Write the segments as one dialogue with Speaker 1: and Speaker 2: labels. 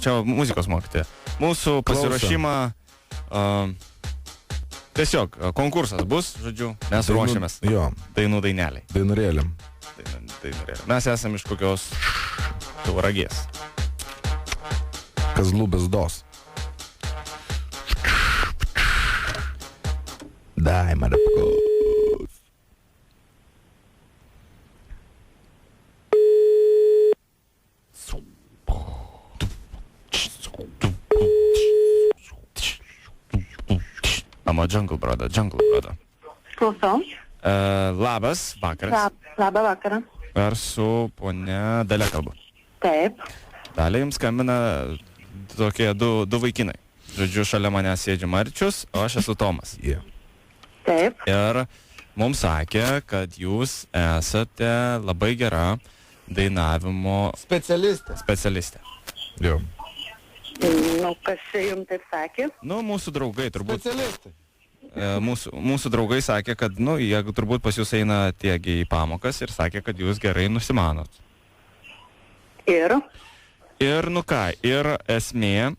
Speaker 1: čia muzikos mokytoja. Mūsų pasiruošimą, tiesiog konkursas bus, žodžiu, mes ruošiamės.
Speaker 2: Jo.
Speaker 1: Dainų daineliai.
Speaker 2: Dainurėlėm.
Speaker 1: Mes esame iš kokios Tauragės.
Speaker 2: Kazlų bezdos. Dai, madapko.
Speaker 1: Amo Jungle Brother.
Speaker 3: Klausau.
Speaker 1: Labas, vakaras.
Speaker 3: Labą vakarą.
Speaker 1: Ar su ponia Dalia kalbu?
Speaker 3: Taip.
Speaker 1: Dalia jums skambina tokie du vaikinai. Žodžiu, šalia manęs sėdži Marčius, o aš esu Tomas.
Speaker 2: Yeah.
Speaker 3: Taip.
Speaker 1: Ir mums sakė, kad jūs esate labai gera dainavimo specialistė.
Speaker 2: Jo.
Speaker 3: Nu, kas čia jums taip sakė?
Speaker 1: Nu, mūsų draugai turbūt.
Speaker 2: Specialistai.
Speaker 1: Mūsų draugai sakė, kad, nu, jeigu turbūt pas jūs eina tiek į pamokas ir sakė, kad jūs gerai nusimanot. Ir, nu ką, ir esmė,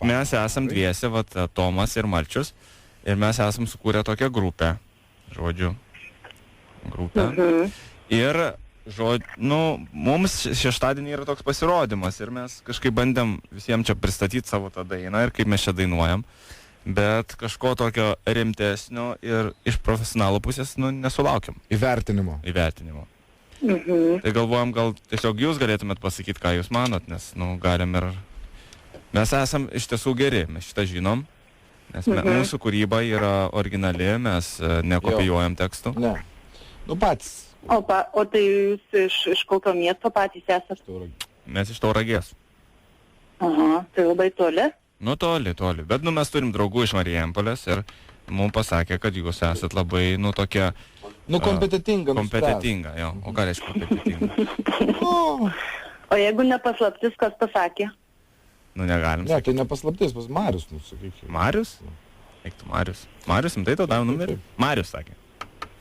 Speaker 1: mes esam dviese, vat, Tomas ir Marčius, ir mes esam sukūrę tokią grupę, žodžiu, Ir, nu, mums šeštadienį yra toks pasirodymas ir mes kažkaip bandėm visiems čia pristatyti savo tą dainą ir kaip mes čia dainuojam, bet kažko tokio rimtesnio ir iš profesionalų pusės, nu, nesulaukiam.
Speaker 2: Įvertinimo.
Speaker 1: Tai galvojam, gal tiesiog jūs galėtumėt pasakyti, ką jūs manot, nes, nu, galim ir... Mes esam iš tiesų geri, mes šitą žinom, nes mūsų kūryba yra originali, mes nekopijuojam tekstų.
Speaker 2: Ne. Nu, patys.
Speaker 3: O tai jūs iš kokio miesto patys esate?
Speaker 1: Mes iš Tauragės.
Speaker 3: Aha, tai labai toli?
Speaker 1: Nu, toli. Bet, nu, mes turim draugų iš Marijampolės ir mums pasakė, kad jūs esat labai, nu, tokia...
Speaker 2: Nu, kompetitinga.
Speaker 1: Kompetitinga, jo. O ką reiškia kompetitinga?
Speaker 3: O jeigu nepaslaptis, kas pasakė?
Speaker 1: Nu, negalim.
Speaker 2: Ne, tai nepaslaptis, pas Marius, nu, sakykime.
Speaker 1: Marius? Eiktų Marius. Marius, tai tau davė numerį? Marius sakė.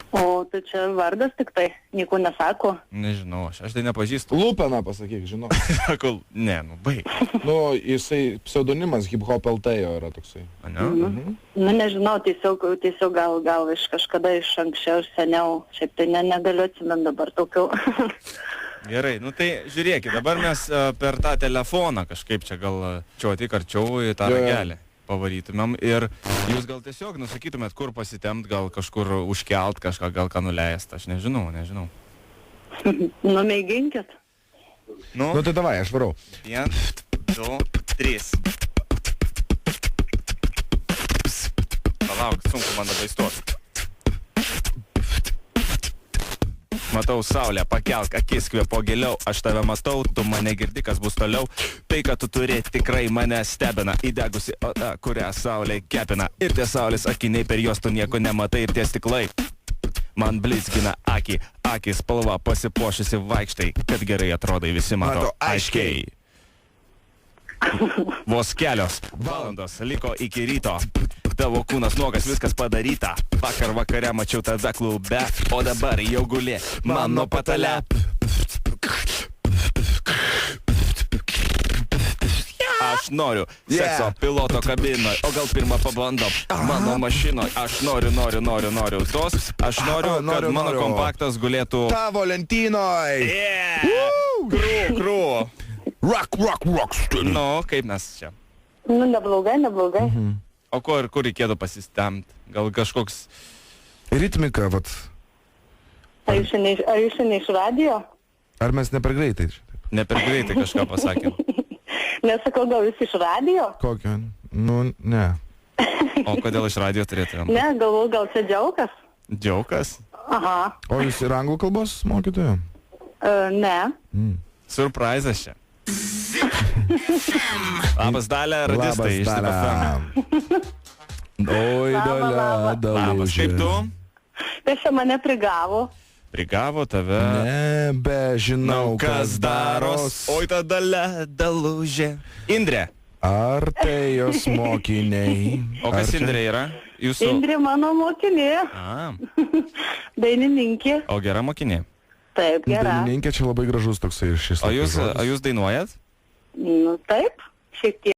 Speaker 3: O tai čia vardas tik tai, nieko nesako.
Speaker 1: Nežinau, aš tai nepažįstu.
Speaker 2: Lupeną pasakyk, žinau.
Speaker 1: Sako, ne, nu, baig.
Speaker 2: Nu, jisai pseudonimas hip-hop LT jo yra toksai.
Speaker 1: A, ne?
Speaker 3: Nu, nežinau, tiesiog gal iš kažkada iš anksčiau, seniau, šiaip tai negaliu atsimint dabar tokių.
Speaker 1: Gerai, nu tai žiūrėkit, dabar mes per tą telefoną kažkaip čia gal čiuotik arčiau į tą ragelį pavarytumėm ir jūs gal tiesiog nusakytumėt, kur pasitemt, gal kažkur užkelt kažką, gal ką nuleist, aš nežinau.
Speaker 3: Nu, mėginkit.
Speaker 2: Nu, tai davai, aš varau.
Speaker 1: 1, 2, 3. Palauk, sunku man dabaistot. Matau saulę, pakelk akis, kvėpo giliau, aš tave matau, tu mane girdi, kas bus toliau. Tai, kad tu turi, tikrai mane stebina, įdegusi oda, kurią saulė kepina. Ir tie saulės akiniai, per juos tu nieko nematai, ir tie stiklai man blizgina akį spalva pasipuošusi vaikštai, kad gerai atrodai, visi mato aiškiai. Vos kelios valandos liko iki ryto, tavo kūnas nuogas, viskas padaryta. Vakare mačiau tave klube, o dabar jau guli mano patale. Aš noriu sekso piloto kabinoj, o gal pirmą pabandom mano mašinoj. Aš noriu tos, aš noriu, kad mano kompaktas gulėtų
Speaker 2: tavo lentynoj.
Speaker 1: Krū.
Speaker 2: Rock.
Speaker 1: Nu, kaip mes čia?
Speaker 3: Nu, neblogai.
Speaker 1: O kur reikėtų pasistemt? Gal kažkoks...
Speaker 2: Ritmika, vat.
Speaker 3: Ar jūs šiandien iš radio?
Speaker 2: Ar mes ne per greitai?
Speaker 1: Ne per greitai kažką pasakėm.
Speaker 3: Nesakau, gal jūs iš radio?
Speaker 2: Kokio? Nu, ne.
Speaker 1: O kodėl iš radio turėtumėm?
Speaker 3: Ne, galvoju, gal čia džiaukas?
Speaker 1: Džiaukas?
Speaker 3: Aha.
Speaker 2: O jūs ir anglų kalbos mokytoja?
Speaker 3: Ne.
Speaker 1: Surprizas čia. Labas, Dalia, radistai iš TVF.
Speaker 2: Oi, Dalia,
Speaker 1: Labas, kaip tu?
Speaker 3: Tai čia mane prigavo.
Speaker 1: Prigavo tave.
Speaker 2: Nebežinau, kas daros.
Speaker 1: Oi, ta Dalia, dalužė. Indrė.
Speaker 2: Ar tai jos mokiniai?
Speaker 1: O kas Indrė yra? Jūsų...
Speaker 3: Indrė mano mokinė. Dainininkė.
Speaker 1: O gera mokinė?
Speaker 3: Taip, gera.
Speaker 2: Dainininkė čia labai gražus toksai šis.
Speaker 1: O jūs dainuojat?
Speaker 3: Nu, taip. šiek tiek